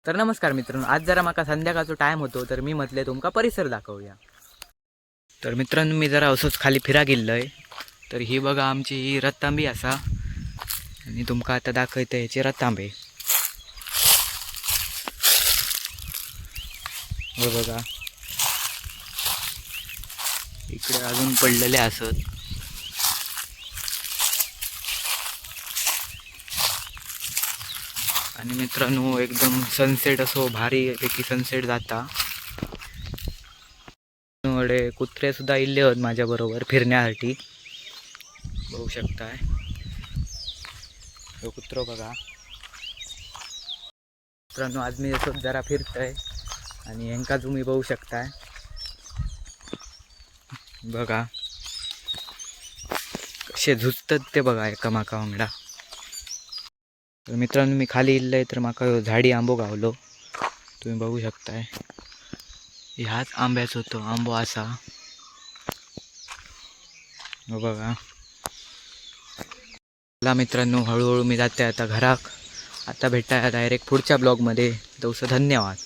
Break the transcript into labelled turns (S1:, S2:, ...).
S1: तर नमस्कार मित्रांनो, आज जरा माका संध्याकाळचो टाइम होतो तर मी म्हटले तुमका परिसर दाखवूया। तर मित्रांनो मी जरा असंच खाली फिरा गेलोय। तर ही बघा आमची ही रत्तांबी असा आणि तुमका आता दाखवते ह्याची रत्तांबे। हो बघा इकडे अजून पडलेले असत। आणि मित्रांनो एकदम सनसेट असो भारी पैकी सनसेट जाता। कुत्रे सुद्धा इल्ले होत माझ्या बरोबर फिरण्यासाठी, बघू शकताय तो कुत्रो बघा। मित्रांनो आज मी असं जरा फिरतोय आणि यांका तुम्ही बघू शकताय बघा कसे झुजतात ते बघा एकामेका वांगडा। तर मित्रांनो मी खाली इल्लय तर माका झाडी आंबो गावलो, तुम्ही बघू शकताय। ह्याच आंब्याच होतो आंबो असा बघा। चला मित्रांनो हळूहळू मी जाते आता घराक। आता भेटाय डायरेक्ट पुढच्या ब्लॉगमध्ये। तसं धन्यवाद।